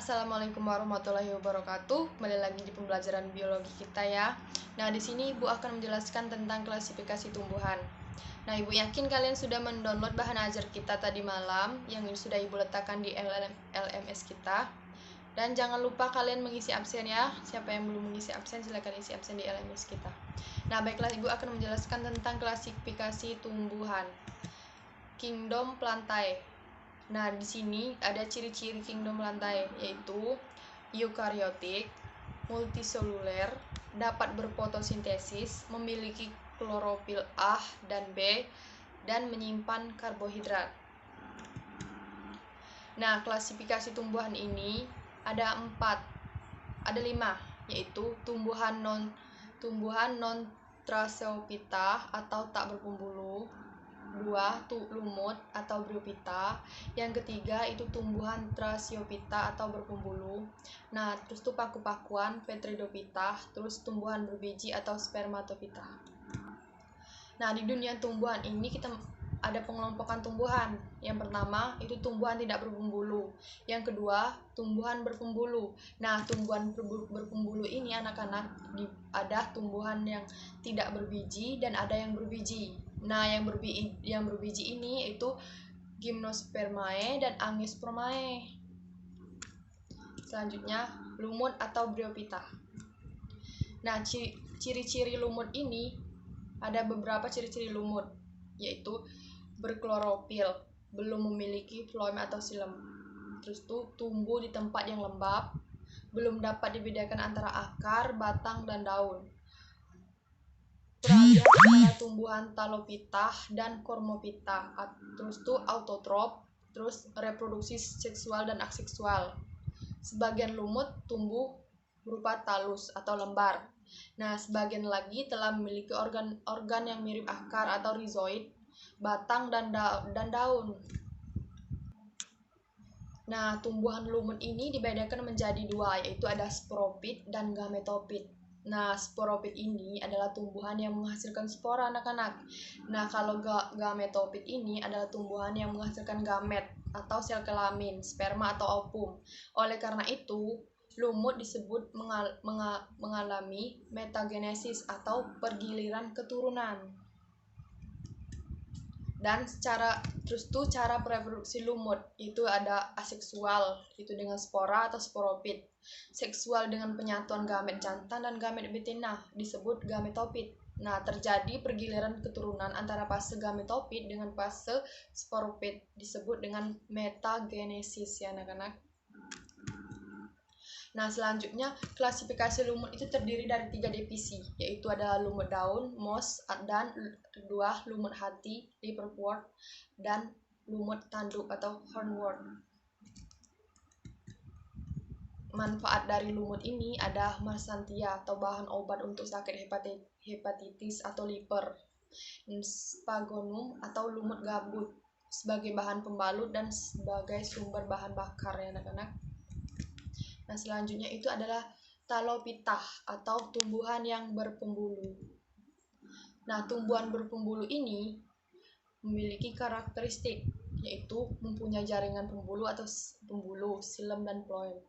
Assalamualaikum warahmatullahi wabarakatuh. Kembali lagi di pembelajaran biologi kita ya. Nah, di sini Ibu akan menjelaskan tentang klasifikasi tumbuhan. Nah, Ibu yakin kalian sudah mendownload bahan ajar kita tadi malam yang sudah Ibu letakkan di LMS kita. Dan jangan lupa kalian mengisi absen ya. Siapa yang belum mengisi absen silakan isi absen di LMS kita. Nah, baiklah Ibu akan menjelaskan tentang klasifikasi tumbuhan. Kingdom Plantae. Nah, di sini ada ciri-ciri kingdom plantae, yaitu eukariotik, multiseluler, dapat berfotosintesis, memiliki klorofil A dan B, dan menyimpan karbohidrat. Nah, klasifikasi tumbuhan ini ada 5, yaitu tumbuhan non Tracheophyta atau tak berpembuluh. 2. Lumut atau Bryophyta. Yang ketiga itu tumbuhan Tracheophyta atau berpembuluh. Nah, terus tuh paku-pakuan Petridophyta, terus tumbuhan berbiji atau Spermatophyta. Nah, di dunia tumbuhan ini kita ada pengelompokan tumbuhan. Yang pertama itu tumbuhan tidak berpembuluh. Yang kedua, tumbuhan berpembuluh. Nah, tumbuhan berpembuluh ini anak-anak ada tumbuhan yang tidak berbiji dan ada yang berbiji. Nah, yang berbiji ini itu Gymnospermae dan Angiospermae. Selanjutnya, lumut atau Bryophyta. Nah, ciri-ciri lumut ini ada beberapa ciri-ciri lumut, yaitu berklorofil, belum memiliki phloem atau xilem. Terus tuh tumbuh di tempat yang lembab, belum dapat dibedakan antara akar, batang, dan daun. Peralihan antara tumbuhan Talophyta dan Cormophyta. Terus tuh autotrop, terus reproduksi seksual dan aseksual. Sebagian lumut tumbuh berupa talus atau lembar. Nah, sebagian lagi telah memiliki organ yang mirip akar atau rhizoid, batang, dan daun. Nah, tumbuhan lumut ini dibedakan menjadi 2, yaitu ada sporophyt dan gametophyt. Nah, sporophyt ini adalah tumbuhan yang menghasilkan spora anak-anak. Nah, kalau gametophyt ini adalah tumbuhan yang menghasilkan gamet atau sel kelamin, sperma atau ovum. Oleh karena itu, lumut disebut mengalami metagenesis atau pergiliran keturunan. Dan cara reproduksi lumut itu ada aseksual, itu dengan spora atau sporophyt. Seksual dengan penyatuan gamet jantan dan gamet betina disebut gametophyt. Nah, terjadi pergiliran keturunan antara fase gametophyt dengan fase sporophyt disebut dengan metagenesis ya anak-anak. Nah, selanjutnya klasifikasi lumut itu terdiri dari 3 divisi, yaitu ada lumut daun, moss, dan 2 lumut hati, liverwort, dan lumut tanduk atau hornwort. Manfaat dari lumut ini ada marsantia atau bahan obat untuk sakit hepatitis atau liver, spagonum atau lumut gabut sebagai bahan pembalut dan sebagai sumber bahan bakar ya anak-anak. Nah, selanjutnya itu adalah Talophyta atau tumbuhan yang berpembuluh. Nah, tumbuhan berpembuluh ini memiliki karakteristik, yaitu mempunyai jaringan pembuluh atau pembuluh, xilem dan phloem.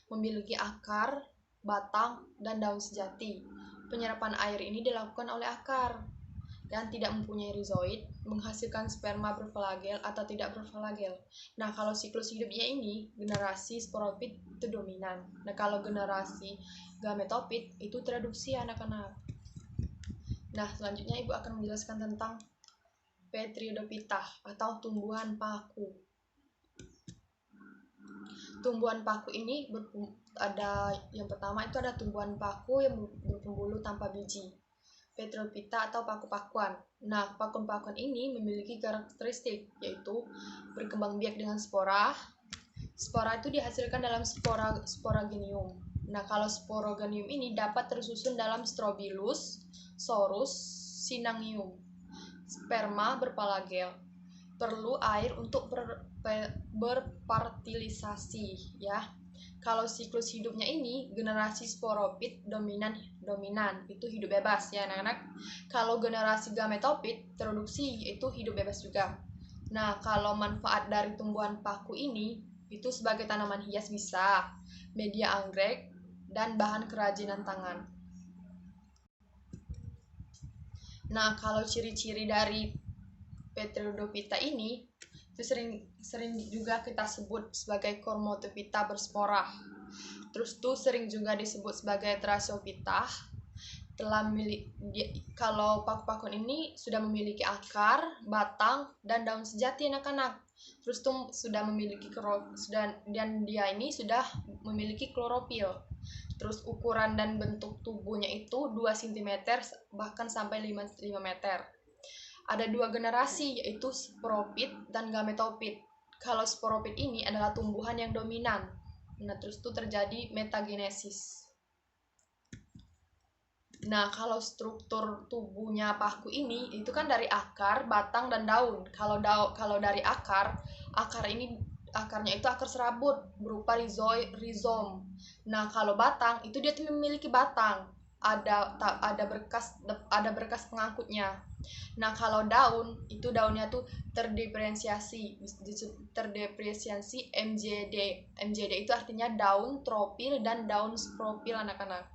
Memiliki akar, batang, dan daun sejati. Penyerapan air ini dilakukan oleh akar dan tidak mempunyai rhizoid, menghasilkan sperma berflagel atau tidak berflagel. Nah, kalau siklus hidupnya ini, generasi sporophyt itu dominan. Nah, kalau generasi gametophyt itu tereduksi anak-anak. Nah, selanjutnya Ibu akan menjelaskan tentang Petridophyta atau tumbuhan paku. Tumbuhan paku ini ada yang pertama itu ada tumbuhan paku yang berpembuluh tanpa biji. Petridophyta atau paku-pakuan. Nah, paku-pakuan ini memiliki karakteristik, yaitu berkembang biak dengan spora. Spora itu dihasilkan dalam sporagenium. Nah, kalau sporagenium ini dapat tersusun dalam strobilus, sorus, sinangium. Sperma berflagel. Perlu air untuk berpartilisasi ya. Kalau siklus hidupnya ini, generasi sporophyt dominan itu hidup bebas ya anak-anak. Kalau generasi gametophyt tereduksi itu hidup bebas juga. Nah, kalau manfaat dari tumbuhan paku ini Itu sebagai tanaman hias bisa, media anggrek, dan bahan kerajinan tangan. Nah, kalau ciri-ciri dari Pteridophyta ini itu sering juga kita sebut sebagai Cormotophyta berspora. Terus tuh sering juga disebut sebagai Thrasophyta. Kalau paku-pakun ini sudah memiliki akar, batang, dan daun sejati anak-anak. Terus tuh dan dia ini sudah memiliki klorofil. Terus ukuran dan bentuk tubuhnya itu 2 cm bahkan sampai 5 meter. Ada 2 generasi, yaitu sporopit dan gametopit. Kalau sporopit ini adalah tumbuhan yang dominan. Nah, terus itu terjadi metagenesis. Nah, kalau struktur tubuhnya paku ini itu kan dari akar, batang, dan daun. Kalau dari akarnya itu akar serabut berupa rizom. Nah, kalau batang itu dia memiliki batang, ada berkas pengangkutnya. Nah, kalau daun itu daunnya tuh terdiferensiasi MJD. MJD itu artinya daun tropil dan daun sporopil anak-anak.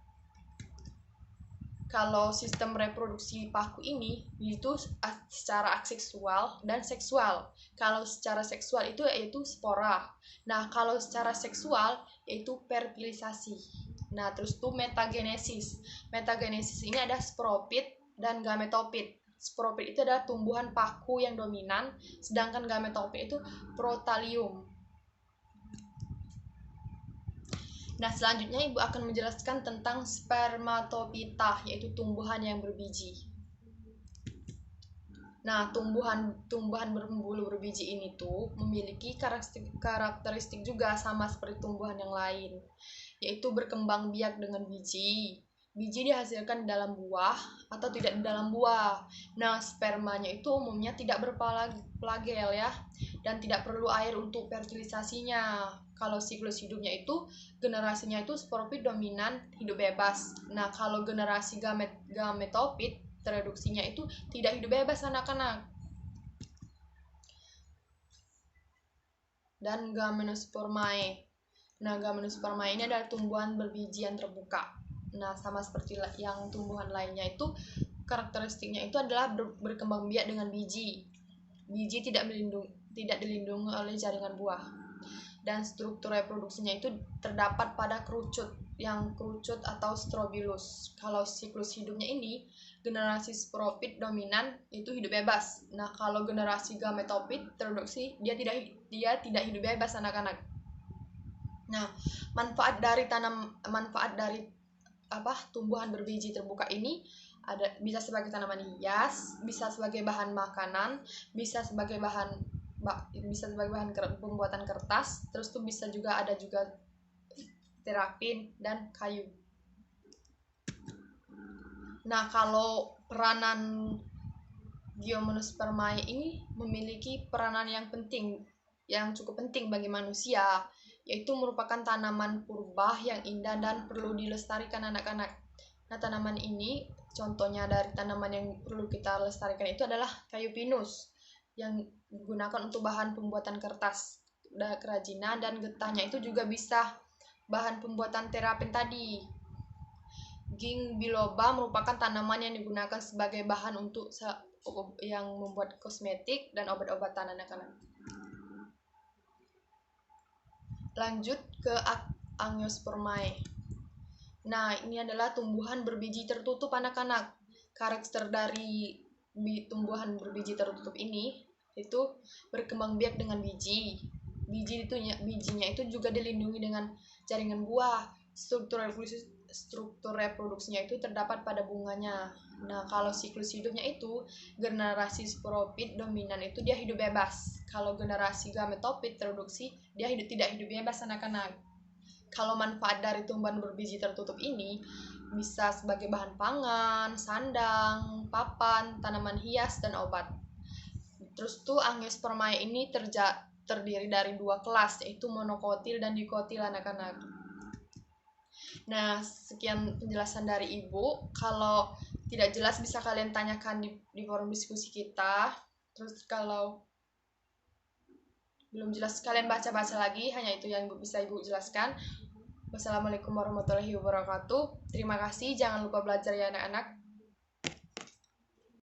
Kalau sistem reproduksi paku ini itu secara aseksual dan seksual. Kalau secara seksual itu yaitu spora. Nah, kalau secara seksual yaitu fertilisasi. Nah, terus tuh metagenesis. Metagenesis ini ada sporopit dan gametopit. Sporopit itu adalah tumbuhan paku yang dominan, sedangkan gametopit itu protalium. Nah, selanjutnya Ibu akan menjelaskan tentang spermatophyta, yaitu tumbuhan yang berbiji. Nah, tumbuhan berbulu berbiji ini tuh memiliki karakteristik juga sama seperti tumbuhan yang lain, yaitu berkembang biak dengan biji. Biji dihasilkan di dalam buah atau tidak di dalam buah. Nah, spermanya itu umumnya tidak berflagel ya, dan tidak perlu air untuk fertilisasinya. Kalau siklus hidupnya itu, generasinya itu sporopit dominan, hidup bebas. Nah, kalau generasi gametopit, reproduksinya itu tidak hidup bebas anak-anak. Dan Gymnospermae. Nah, Gymnospermae ini adalah tumbuhan berbiji yang terbuka. Nah, sama seperti yang tumbuhan lainnya itu, karakteristiknya itu adalah berkembang biak dengan biji. Biji tidak dilindungi oleh jaringan buah. Dan struktur reproduksinya itu terdapat pada kerucut atau strobilus. Kalau siklus hidupnya ini, generasi sporopit dominan itu hidup bebas. Nah, kalau generasi gametopit reproduksi, dia tidak hidup bebas anak-anak. Nah, manfaat dari tumbuhan berbiji terbuka ini bisa sebagai tanaman hias, bisa sebagai bahan makanan, bisa sebagai bahan pembuatan kertas, terus tuh bisa juga terapin dan kayu. Nah, kalau peranan Gymnospermae ini memiliki peranan yang cukup penting bagi manusia, yaitu merupakan tanaman purba yang indah dan perlu dilestarikan anak-anak. Nah, tanaman ini contohnya dari tanaman yang perlu kita lestarikan itu adalah kayu pinus yang digunakan untuk bahan pembuatan kertas, kerajinan, dan getahnya itu juga bisa bahan pembuatan terapin tadi. Ginkgo biloba merupakan tanaman yang digunakan sebagai bahan untuk yang membuat kosmetik dan obat-obatan anak-anak. Lanjut ke Angiospermae. Nah, ini adalah tumbuhan berbiji tertutup anak-anak. Karakter dari tumbuhan berbiji tertutup ini itu berkembang biak dengan biji. Bijinya itu juga dilindungi dengan jaringan buah. Struktur reproduksinya itu terdapat pada bunganya. Nah, kalau siklus hidupnya itu, generasi sporopit dominan itu dia hidup bebas. Kalau generasi gametopit reproduksi, dia tidak hidup bebas anak-anak. Kalau manfaat dari tumbuhan berbiji tertutup ini bisa sebagai bahan pangan, sandang, papan, tanaman hias, dan obat. Terus tuh Angiospermae ini terdiri dari 2 kelas, yaitu monokotil dan dikotil anak-anak. Nah, sekian penjelasan dari Ibu. Kalau tidak jelas bisa kalian tanyakan di forum diskusi kita. Terus kalau belum jelas, kalian baca-baca lagi, hanya itu yang bisa ibu jelaskan. Wassalamualaikum warahmatullahi wabarakatuh. Terima kasih, jangan lupa belajar ya anak-anak.